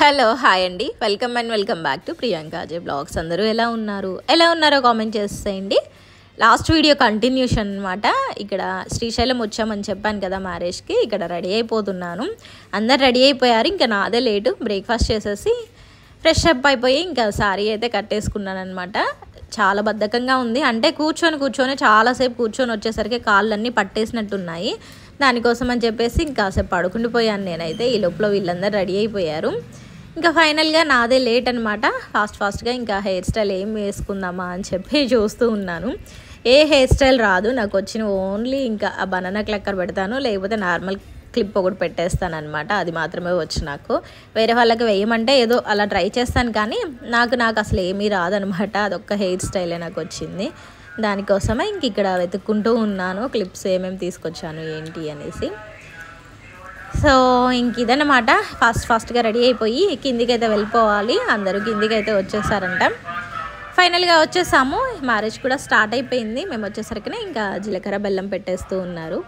Hello hi అండి, welcome back to Priyanka Ajay blogs. అందరూ ఎలా ఉన్నారో కామెంట్ చేసేయండి. లాస్ట్ వీడియో కంటిన్యూషన్ అనమాట. ఇక్కడ శ్రీశైలం వచ్చామని చెప్పాను కదా మ్యారేజ్కి. ఇక్కడ రెడీ అయిపోతున్నాను. అందరు రెడీ అయిపోయారు, ఇంకా నాదే లేటు. బ్రేక్ఫాస్ట్ చేసేసి ఫ్రెష్ అప్ అయిపోయి ఇంకా శారీ అయితే కట్టేసుకున్నాను అనమాట. చాలా బద్ధకంగా ఉంది, అంటే కూర్చొని చాలాసేపు కూర్చొని వచ్చేసరికి కాళ్ళన్నీ పట్టేసినట్టున్నాయి. దానికోసం అని చెప్పేసి ఇంకాసేపు పడుకుండిపోయాను నేనైతే. ఈ లోపల వీళ్ళందరూ రెడీ అయిపోయారు. ఇంకా ఫైనల్గా నాదే లేట్ అనమాట. ఫాస్ట్గా ఇంకా హెయిర్ స్టైల్ ఏం వేసుకుందామా అని చెప్పి చూస్తూ ఉన్నాను. ఏ హెయిర్ స్టైల్ రాదు నాకు, వచ్చిన ఓన్లీ ఇంకా ఆ బనానా క్లక్కర్ పెడతాను, లేకపోతే నార్మల్ క్లిప్ ఒకటి పెట్టేస్తాను అనమాట. అది మాత్రమే వచ్చు నాకు. వేరే వాళ్ళకి వేయమంటే ఏదో అలా ట్రై చేస్తాను, కానీ నాకు అసలు ఏమీ రాదనమాట. అదొక్క హెయిర్ స్టైలే నాకు వచ్చింది. దానికోసమే ఇంక ఇక్కడ వెతుక్కుంటూ ఉన్నాను క్లిప్స్ ఏమేమి తీసుకొచ్చాను ఏంటి అనేసి. సో ఇంక ఇదన్నమాట. ఫాస్ట్గా రెడీ అయిపోయి కిందికైతే వెళ్ళిపోవాలి. అందరూ కిందికైతే వచ్చేసారంట. ఫైనల్గా వచ్చేసాము. మ్యారేజ్ కూడా స్టార్ట్ అయిపోయింది. మేము వచ్చేసరికి ఇంకా జీలకర్ర బెల్లం పెట్టేస్తూ ఉన్నారు.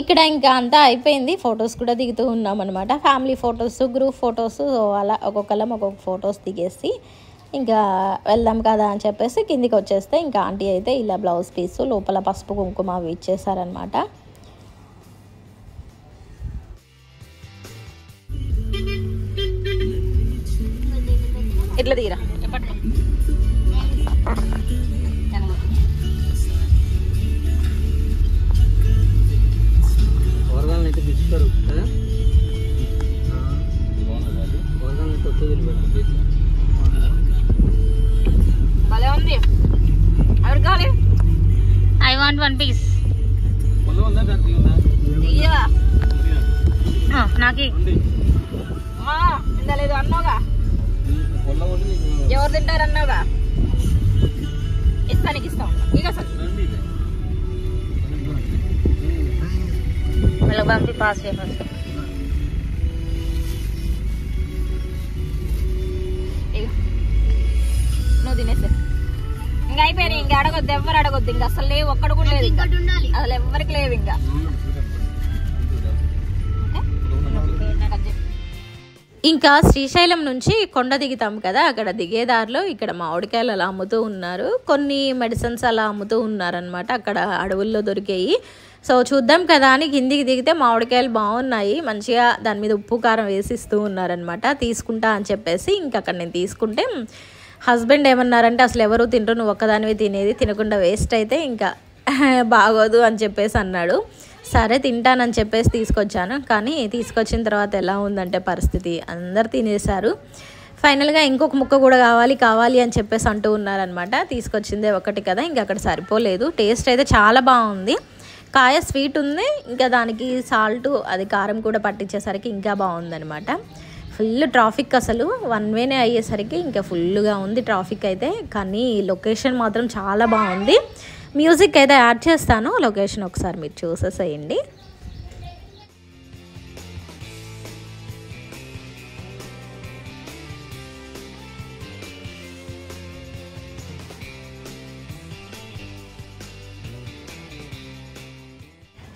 ఇక్కడ ఇంకా అంతా అయిపోయింది. ఫొటోస్ కూడా దిగుతూ ఉన్నాం అనమాట. ఫ్యామిలీ ఫొటోస్, గ్రూప్ ఫొటోస్, అలా ఒక్కొక్కళ్ళం ఒక్కొక్క ఫొటోస్ దిగేసి ఇంకా వెళ్దాం కదా అని చెప్పేసి కిందికి వచ్చేస్తే ఇంకా ఆంటీ అయితే ఇలా బ్లౌజ్ పీసు లోపల పసుపు కుంకుమ అవి ఇచ్చేసారనమాట. ఇట్లా దిగిరా అయితే పిలుస్తారు భలే ఉంది. ఎవరు కావాలి? I want 1 piece. నాకు ఇంత లేదు అన్నావుగా, ఎవరు తింటారు అన్నావుగా, ఇస్తానికి ఇస్తా ఉంటా. ఇక పంపి పాస్ చేసి నువ్వు తినేసే. ఇంకా అయిపోయినాయి. ఇంకా అడగొద్దు, ఎవరు అడగొద్దు. ఇంకా అసలు లేవు, ఒక్కడు కూడా లేదు. అసలు ఎవరికి లేవు ఇంకా. ఇంకా శ్రీశైలం నుంచి కొండ దిగుతాం కదా, అక్కడ దిగేదారిలో ఇక్కడ మామిడికాయలు అలా అమ్ముతూ ఉన్నారు. కొన్ని మెడిసిన్స్ అలా అమ్ముతూ ఉన్నారనమాట. అక్కడ అడవుల్లో దొరికాయి. సో చూద్దాం కదా అని కిందికి దిగితే మామిడికాయలు బాగున్నాయి. మంచిగా దాని మీద ఉప్పు కారం వేసి ఇస్తూ ఉన్నారనమాట. తీసుకుంటా అని చెప్పేసి ఇంకా అక్కడ నేను తీసుకుంటే హస్బెండ్ ఏమన్నారంటే, అసలు ఎవరు తింటారు, నువ్వు ఒక్కదానివి తినేది, తినకుండా వేస్ట్ అయితే ఇంకా బాగోదు అని చెప్పేసి అన్నాడు. సరే తింటానని చెప్పేసి తీసుకొచ్చాను. కానీ తీసుకొచ్చిన తర్వాత ఎలా ఉందంటే పరిస్థితి, అందరు తినేశారు. ఫైనల్గా ఇంకొక ముక్క కూడా కావాలి అని చెప్పేసి అంటూ ఉన్నారనమాట. తీసుకొచ్చిందే ఒకటి కదా, ఇంకా అక్కడ సరిపోలేదు. టేస్ట్ అయితే చాలా బాగుంది. కాయ స్వీట్ ఉంది, ఇంకా దానికి సాల్ట్ అది కారం కూడా పట్టించేసరికి ఇంకా బాగుందనమాట. ఫుల్ ట్రాఫిక్, అసలు 1 వేనే అయ్యేసరికి ఇంకా ఫుల్గా ఉంది ట్రాఫిక్ అయితే. కానీ లొకేషన్ మాత్రం చాలా బాగుంది. మ్యూజిక్ అయితే యాడ్ చేస్తాను, లొకేషన్ ఒకసారి మీరు చూసేసేయండి.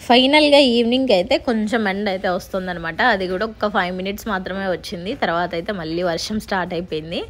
ఫైనల్గా ఈవినింగ్ అయితే కొంచెం ఎండ అయితే వస్తుందనమాట. అది కూడా ఒక 5 మినిట్స్ మాత్రమే వచ్చింది. తర్వాత అయితే మళ్ళీ వర్షం స్టార్ట్ అయిపోయింది.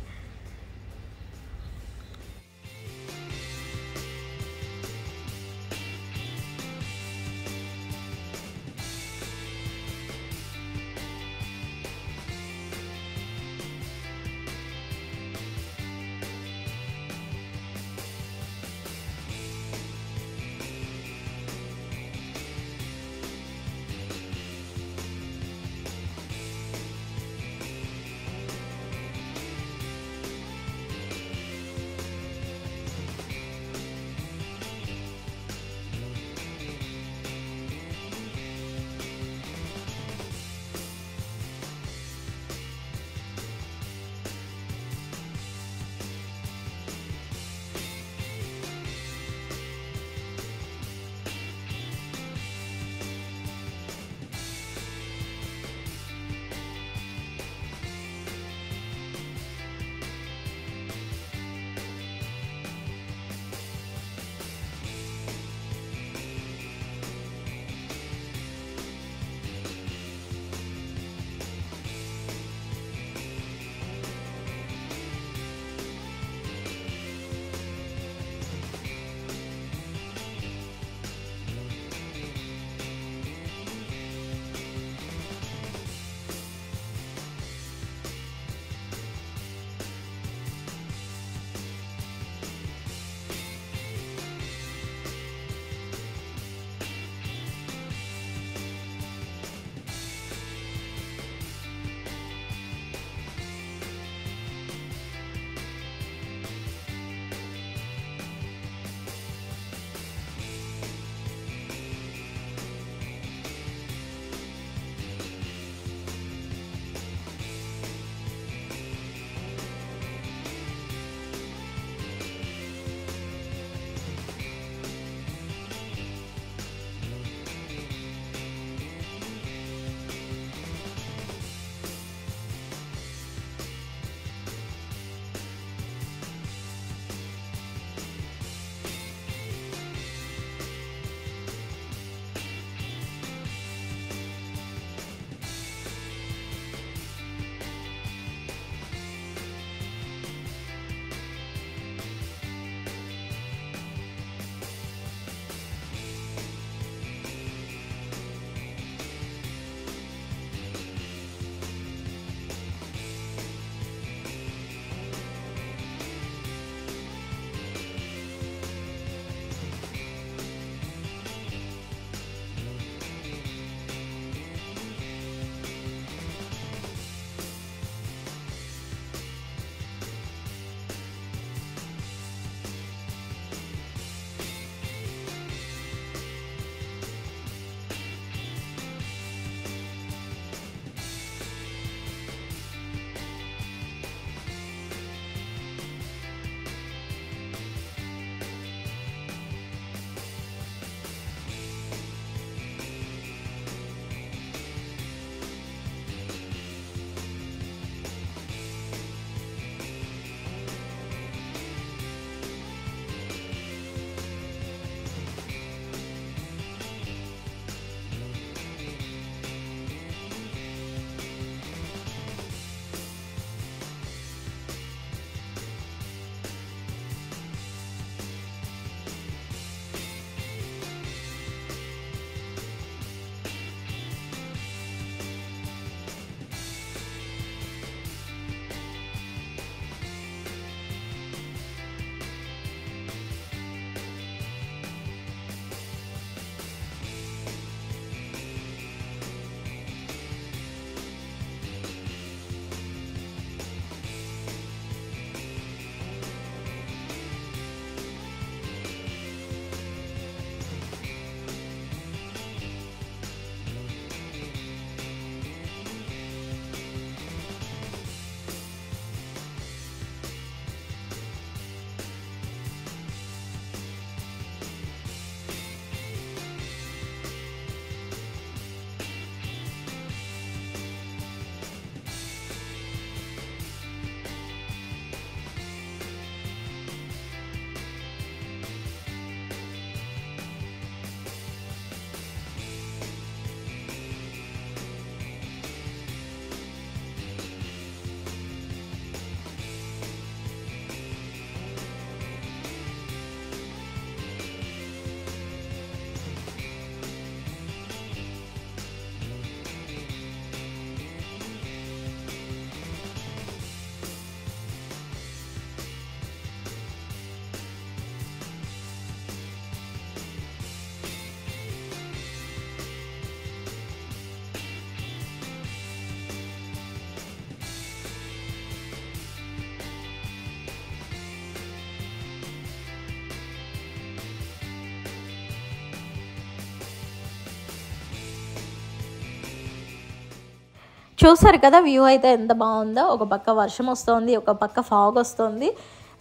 చూసారు కదా వ్యూ అయితే ఎంత బాగుందో. ఒక పక్క వర్షం వస్తుంది, ఒక పక్క ఫాగ్ వస్తుంది.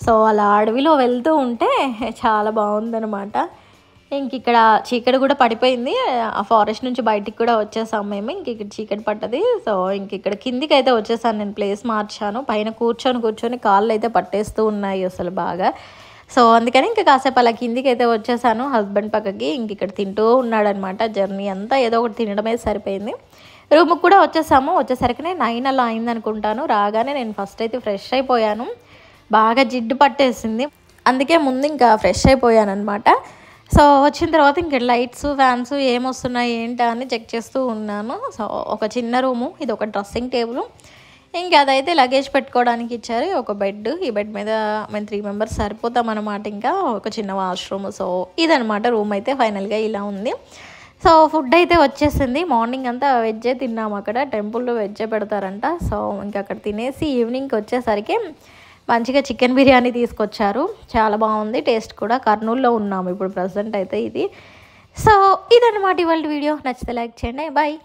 సో అలా అడవిలో వెళ్తూ ఉంటే చాలా బాగుందనమాట. ఇంక ఇక్కడ చీకటి కూడా పడిపోయింది. ఆ ఫారెస్ట్ నుంచి బయటికి కూడా వచ్చేసాం మేము. ఇంక ఇక్కడ చీకటి పట్టది. సో ఇంక ఇక్కడ కిందికి అయితే వచ్చేసాను, నేను ప్లేస్ మార్చాను. పైన కూర్చొని కాళ్ళు అయితే పట్టేస్తూ ఉన్నాయి అసలు బాగా. సో అందుకని ఇంకా కాసేపు అలా కిందికి అయితే వచ్చేసాను హస్బెండ్ పక్కకి. ఇంక ఇక్కడ తింటూ ఉన్నాడనమాట. జర్నీ అంతా ఏదో ఒకటి తినడమే సరిపోయింది. రూమ్కి కూడా వచ్చేసరికి 9 అలా అయిందనుకుంటాను. రాగానే నేను ఫస్ట్ అయితే ఫ్రెష్ అయిపోయాను. బాగా జిడ్డు పట్టేసింది, అందుకే ముందు ఇంకా ఫ్రెష్ అయిపోయాను అనమాట. సో వచ్చిన తర్వాత ఇంక లైట్స్ ఫ్యాన్స్ ఏమొస్తున్నాయి ఏంటా అని చెక్ చేస్తూ ఉన్నాను. సో ఒక చిన్న రూము, ఇది ఒక డ్రెస్సింగ్ టేబుల్, ఇంకా అదైతే లగేజ్ పెట్టుకోవడానికి ఇచ్చారు. ఒక బెడ్, ఈ బెడ్ మీద మేము 3 మెంబర్స్ సరిపోతాం అనమాట. ఇంకా ఒక చిన్న వాష్రూమ్. సో ఇదనమాట రూమ్ అయితే ఫైనల్గా ఇలా ఉంది. సో ఫుడ్ అయితే వచ్చేసింది. మార్నింగ్ అంతా వెజ్జే తిన్నాము, అక్కడ టెంపుల్లో వెజ్జే పెడతారంట. సో ఇంకా అక్కడ తినేసి ఈవినింగ్కి వచ్చేసరికి మంచిగా చికెన్ బిర్యానీ తీసుకొచ్చారు. చాలా బాగుంది టేస్ట్ కూడా. కర్నూలులో ఉన్నాము ఇప్పుడు ప్రజెంట్ అయితే ఇది. సో ఇదన్నమాట ఇవాళ వీడియో. నచ్చితే లైక్ చేయండి. బాయ్.